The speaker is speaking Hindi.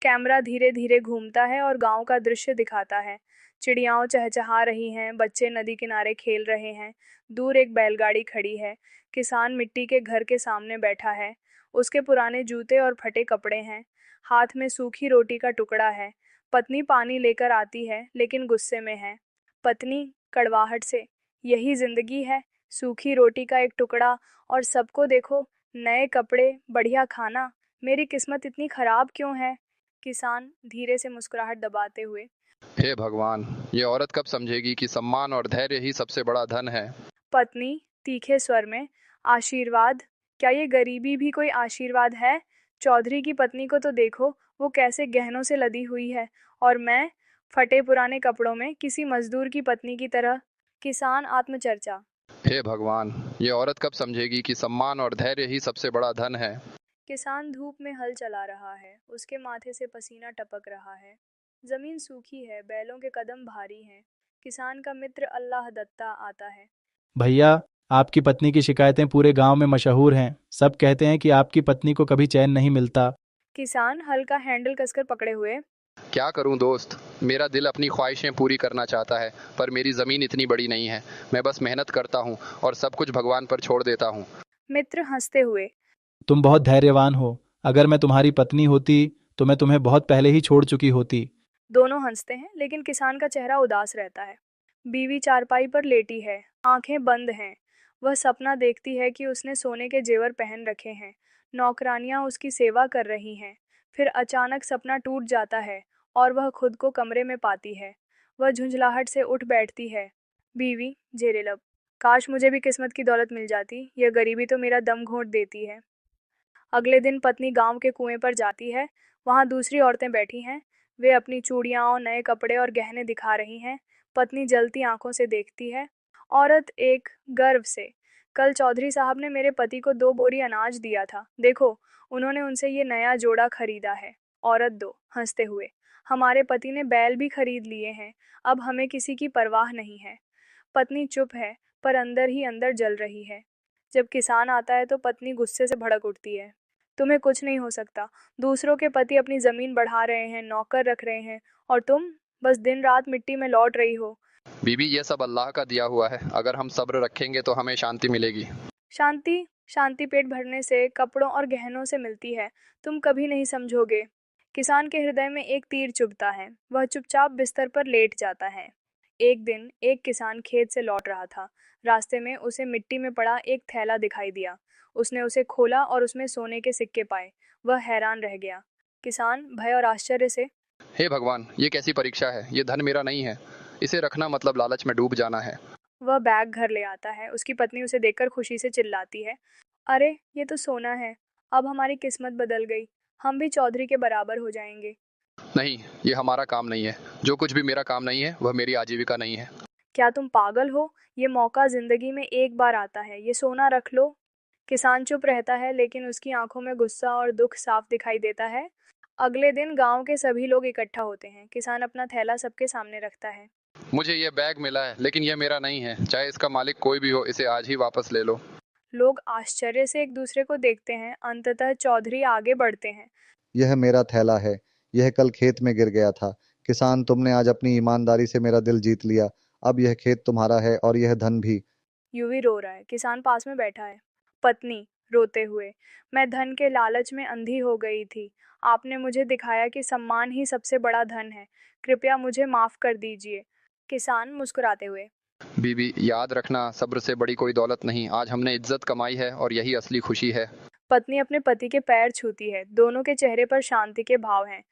कैमरा धीरे धीरे घूमता है और गांव का दृश्य दिखाता है। चिड़ियाओं चहचहा रही हैं, बच्चे नदी किनारे खेल रहे हैं। दूर एक बैलगाड़ी खड़ी है। किसान मिट्टी के घर के सामने बैठा है। उसके पुराने जूते और फटे कपड़े हैं। हाथ में सूखी रोटी का टुकड़ा है। पत्नी पानी लेकर आती है, लेकिन गुस्से में है। पत्नी कड़वाहट से, यही जिंदगी है, सूखी रोटी का एक टुकड़ा और सबको देखो, नए कपड़े, बढ़िया खाना। मेरी किस्मत इतनी खराब क्यों है? किसान धीरे से मुस्कुराहट दबाते हुए। हे भगवान, ये औरत कब समझेगी कि सम्मान और धैर्य ही सबसे बड़ा धन है। पत्नी तीखे स्वर में, आशीर्वाद? क्या ये गरीबी भी कोई आशीर्वाद है? चौधरी की पत्नी को तो देखो, वो कैसे गहनों से लदी हुई है, और मैं फटे पुराने कपड़ों में, किसी मजदूर की पत्नी की तरह। किसान आत्मचर्चा। हे भगवान, ये औरत कब समझेगी कि सम्मान और धैर्य ही सबसे बड़ा धन है। किसान धूप में हल चला रहा है, उसके माथे से पसीना टपक रहा है। जमीन सूखी है, बैलों के कदम भारी हैं। किसान का मित्र अल्लाह दत्ता आता है। भैया, आपकी पत्नी की शिकायतें पूरे गांव में मशहूर हैं। सब कहते हैं कि आपकी पत्नी को कभी चैन नहीं मिलता। किसान हल का हैंडल कसकर पकड़े हुए। क्या करूं दोस्त, मेरा दिल अपनी ख्वाहिशें पूरी करना चाहता है, पर मेरी ज़मीन इतनी बड़ी नहीं है। मैं बस मेहनत करता हूं और सब कुछ भगवान पर छोड़ देता हूं। मित्र हंसते हुए। तुम बहुत धैर्यवान हो। अगर मैं तुम्हारी पत्नी होती तो मैं तुम्हें बहुत पहले ही छोड़ चुकी होती। दोनों हंसते हैं, लेकिन किसान का चेहरा उदास रहता है। बीवी चारपाई पर लेटी है, आंखें बंद हैं। वह सपना देखती है कि उसने सोने के जेवर पहन रखे हैं, नौकरानियां उसकी सेवा कर रही हैं। फिर अचानक सपना टूट जाता है और वह खुद को कमरे में पाती है। वह झुंझलाहट से उठ बैठती है। बीवी जेरे लब, काश मुझे भी किस्मत की दौलत मिल जाती, यह गरीबी तो मेरा दम घोंट देती है। अगले दिन पत्नी गांव के कुएं पर जाती है। वहां दूसरी औरतें बैठी हैं। वे अपनी चूड़ियां और नए कपड़े और गहने दिखा रही हैं। पत्नी जलती आंखों से देखती है। औरत एक, गर्व से, कल चौधरी साहब ने मेरे पति को 2 बोरी अनाज दिया था, देखो, उन्होंने उनसे ये नया जोड़ा खरीदा है। औरत दो, हंसते हुए, हमारे पति ने बैल भी खरीद लिए हैं, अब हमें किसी की परवाह नहीं है। पत्नी चुप है, पर अंदर ही अंदर जल रही है। जब किसान आता है तो पत्नी गुस्से से भड़क उठती है। तुम्हें कुछ नहीं हो सकता। दूसरों के पति अपनी जमीन बढ़ा रहे हैं, नौकर रख रहे हैं, और तुम बस दिन रात मिट्टी में लौट रही हो। बीबी, ये सब अल्लाह का दिया हुआ है। अगर हम सब्र रखेंगे तो हमें शांति मिलेगी। शांति? शांति पेट भरने से, कपड़ों और गहनों से मिलती है। तुम कभी नहीं समझोगे। किसान के हृदय में एक तीर चुभता है। वह चुपचाप बिस्तर पर लेट जाता है। एक दिन एक किसान खेत से लौट रहा था। रास्ते में उसे मिट्टी में पड़ा एक थैला दिखाई दिया। उसने उसे खोला और उसमें सोने के सिक्के पाए। वह हैरान रह गया। किसान भय और आश्चर्य से। हे भगवान, ये कैसी परीक्षा है। ये धन मेरा नहीं है। इसे रखना मतलब लालच में डूब जाना है। वह बैग घर ले आता है। उसकी पत्नी उसे देखकर खुशी से चिल्लाती है, अरे ये तो सोना है। अब हमारी किस्मत बदल गई। हम भी चौधरी के बराबर हो जाएंगे। नहीं, ये हमारा काम नहीं है। जो कुछ भी मेरा काम नहीं है वह मेरी आजीविका नहीं है। क्या तुम पागल हो? ये मौका जिंदगी में एक बार आता है, ये सोना रख लो। किसान चुप रहता है, लेकिन उसकी आंखों में गुस्सा और दुख साफ दिखाई देता है। अगले दिन गांव के सभी लोग इकट्ठा होते हैं। किसान अपना थैला सबके सामने रखता है। मुझे ये बैग मिला है, लेकिन यह मेरा नहीं है। चाहे इसका मालिक कोई भी हो, इसे आज ही वापस ले लो। लोग आश्चर्य से एक दूसरे को देखते हैं। अंततः चौधरी आगे बढ़ते हैं। यह मेरा थैला है। यह कल खेत में गिर गया था। किसान, तुमने आज अपनी ईमानदारी से मेरा दिल जीत लिया। अब यह खेत तुम्हारा है और यह धन भी। यूवी रो रहा है। किसान पास में बैठा है। पत्नी रोते हुए, मैं धन के लालच में अंधी हो गई थी। आपने मुझे दिखाया कि सम्मान ही सबसे बड़ा धन है। कृपया मुझे माफ कर दीजिए। किसान मुस्कुराते हुए। बीबी, याद रखना, सब्र से बड़ी कोई दौलत नहीं। आज हमने इज्जत कमाई है और यही असली खुशी है। पत्नी अपने पति के पैर छूती है। दोनों के चेहरे पर शांति के भाव हैं।